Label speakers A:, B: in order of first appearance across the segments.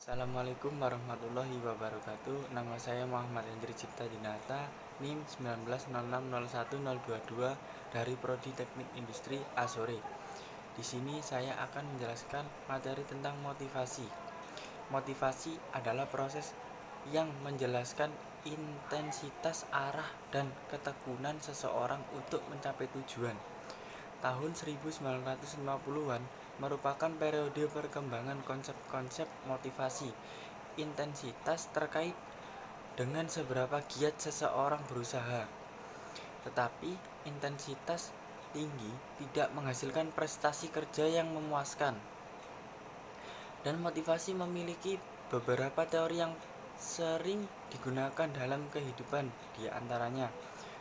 A: Assalamualaikum warahmatullahi wabarakatuh. Nama saya Muhammad Hendri Cipta Dinata, NIM 19060122 dari Prodi Teknik Industri Asore. Di sini saya akan menjelaskan materi tentang motivasi. Motivasi adalah proses yang menjelaskan intensitas arah dan ketekunan seseorang untuk mencapai tujuan. Tahun 1950-an merupakan periode perkembangan konsep-konsep motivasi. Intensitas terkait dengan seberapa giat seseorang berusaha. Tetapi intensitas tinggi tidak menghasilkan prestasi kerja yang memuaskan. Dan motivasi memiliki beberapa teori yang sering digunakan dalam kehidupan, di antaranya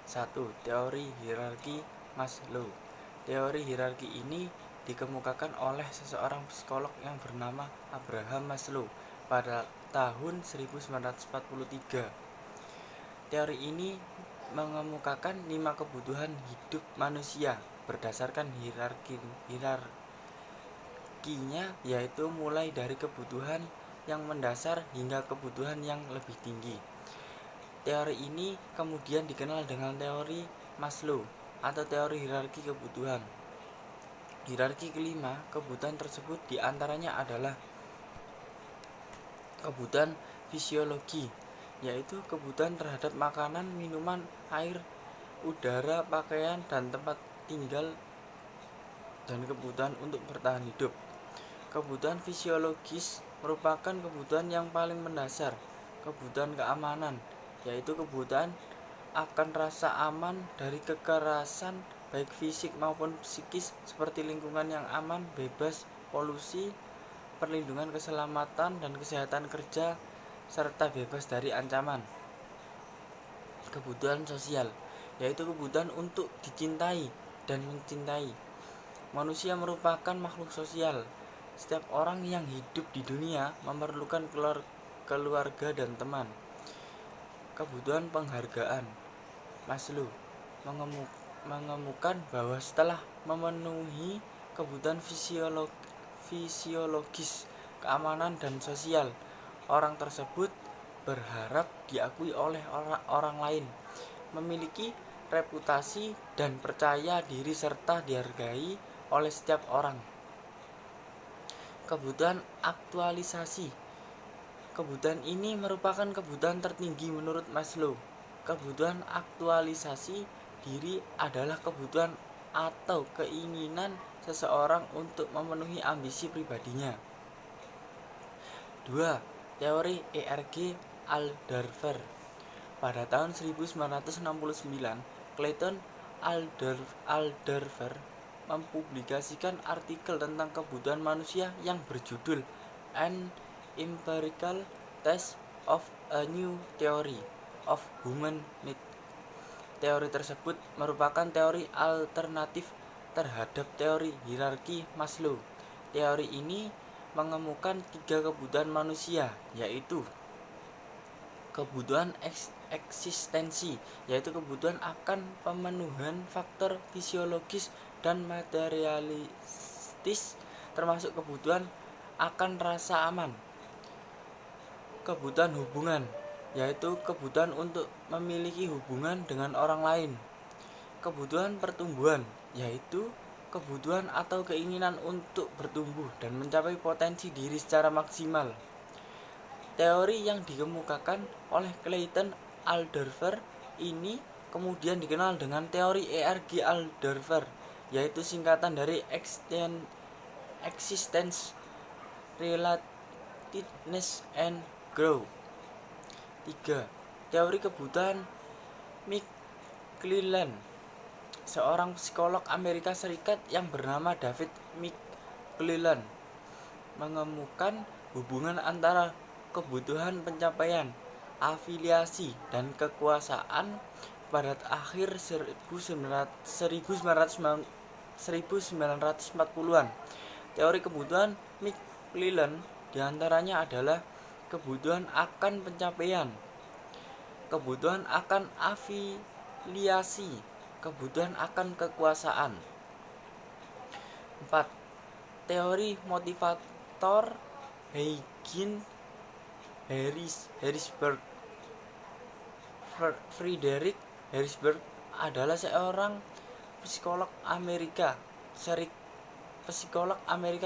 A: 1. Teori hierarki Maslow. Teori hierarki ini dikemukakan oleh seseorang psikolog yang bernama Abraham Maslow pada tahun 1943. Teori ini mengemukakan 5 kebutuhan hidup manusia berdasarkan hierarkinya, yaitu mulai dari kebutuhan yang mendasar hingga kebutuhan yang lebih tinggi. Teori ini kemudian dikenal dengan teori Maslow atau teori hierarki kebutuhan. Hierarki kelima kebutuhan tersebut diantaranya adalah kebutuhan fisiologi, yaitu kebutuhan terhadap makanan, minuman, air, udara, pakaian, dan tempat tinggal, dan kebutuhan untuk bertahan hidup. Kebutuhan fisiologis merupakan kebutuhan yang paling mendasar. Kebutuhan keamanan, yaitu kebutuhan akan rasa aman dari kekerasan baik fisik maupun psikis, seperti lingkungan yang aman, bebas polusi, perlindungan keselamatan dan kesehatan kerja, serta bebas dari ancaman. Kebutuhan sosial, yaitu kebutuhan untuk dicintai dan mencintai. Manusia merupakan makhluk sosial. Setiap orang yang hidup di dunia memerlukan keluarga dan teman. Kebutuhan penghargaan, Maslow mengemukakan bahwa setelah memenuhi kebutuhan fisiologis, keamanan, dan sosial, orang tersebut berharap diakui oleh orang lain, memiliki reputasi, dan percaya diri serta dihargai oleh setiap orang. Kebutuhan aktualisasi. Kebutuhan ini merupakan kebutuhan tertinggi menurut Maslow. Kebutuhan aktualisasi diri adalah kebutuhan atau keinginan seseorang untuk memenuhi ambisi pribadinya. 2. Teori ERG Alderfer. Pada tahun 1969, Clayton Alderfer mempublikasikan artikel tentang kebutuhan manusia yang berjudul An Empirical Test of a New Theory of Human Need. Teori tersebut merupakan teori alternatif terhadap teori hierarki Maslow. Teori ini mengemukakan 3 kebutuhan manusia, yaitu kebutuhan eksistensi, yaitu kebutuhan akan pemenuhan faktor fisiologis dan materialistis, termasuk kebutuhan akan rasa aman. Kebutuhan hubungan, yaitu kebutuhan untuk memiliki hubungan dengan orang lain. Kebutuhan pertumbuhan, yaitu kebutuhan atau keinginan untuk bertumbuh dan mencapai potensi diri secara maksimal. Teori yang dikemukakan oleh Clayton Alderfer ini kemudian dikenal dengan teori ERG Alderfer, yaitu singkatan dari Existence, Relatedness, and Growth. 3. Teori kebutuhan McClelland. Seorang psikolog Amerika Serikat yang bernama David McClelland mengemukakan hubungan antara kebutuhan pencapaian, afiliasi, dan kekuasaan pada akhir 1940-an. Teori kebutuhan McClelland diantaranya adalah kebutuhan akan pencapaian, kebutuhan akan afiliasi, kebutuhan akan kekuasaan. 4. Teori motivator Huygens Harrisburg. Frederick Harrisburg adalah seorang psikolog Amerika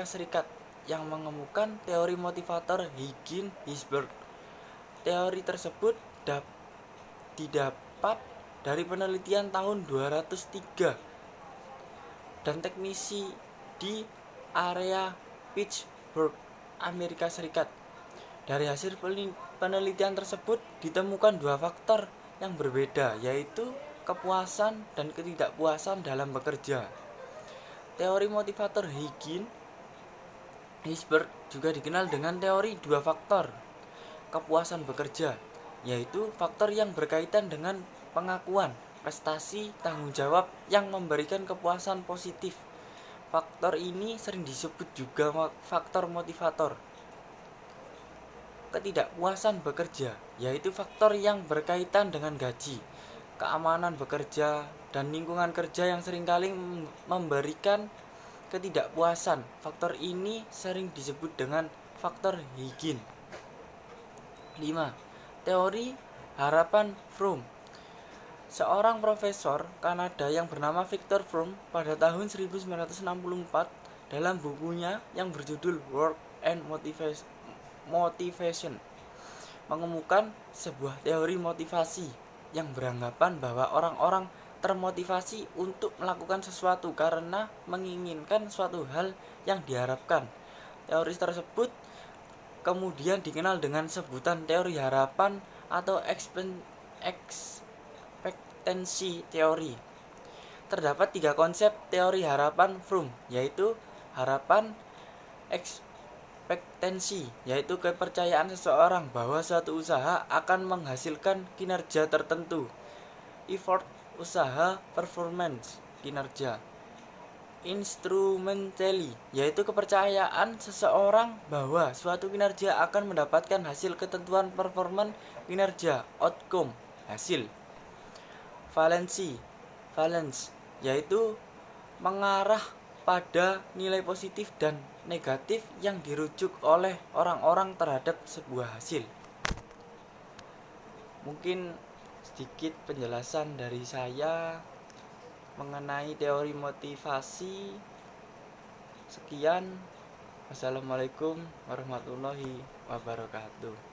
A: Serikat yang menemukan teori motivator Higgins-Hillsburg. Teori tersebut didapat dari penelitian tahun 203 dan teknisi di area Pittsburgh, Amerika Serikat. Dari hasil penelitian tersebut ditemukan dua faktor yang berbeda, yaitu kepuasan dan ketidakpuasan dalam bekerja. Teori motivator Higgins-Hillsburg juga dikenal dengan teori dua faktor kepuasan bekerja, yaitu faktor yang berkaitan dengan pengakuan, prestasi, tanggung jawab yang memberikan kepuasan positif. Faktor ini sering disebut juga faktor motivator. Ketidakpuasan bekerja, yaitu faktor yang berkaitan dengan gaji, keamanan bekerja, dan lingkungan kerja yang seringkali memberikan ketidakpuasan. Faktor ini sering disebut dengan faktor Higgins. 5. Teori harapan Fromm. Seorang profesor Kanada yang bernama Victor Fromm pada tahun 1964 dalam bukunya yang berjudul Work and Motivation mengemukakan sebuah teori motivasi yang beranggapan bahwa orang-orang termotivasi untuk melakukan sesuatu karena menginginkan suatu hal yang diharapkan. Teori tersebut kemudian dikenal dengan sebutan teori harapan atau ekspektansi teori. Terdapat tiga konsep teori harapan Fromm, yaitu harapan, ekspektansi, yaitu kepercayaan seseorang bahwa suatu usaha akan menghasilkan kinerja tertentu, effort, usaha, performance, kinerja. Instrumentally, yaitu kepercayaan seseorang bahwa suatu kinerja akan mendapatkan hasil ketentuan performance kinerja, outcome, hasil. Valence, yaitu mengarah pada nilai positif dan negatif yang dirujuk oleh orang-orang terhadap sebuah hasil. Mungkin sedikit penjelasan dari saya mengenai teori motivasi. Sekian. Wassalamualaikum warahmatullahi wabarakatuh.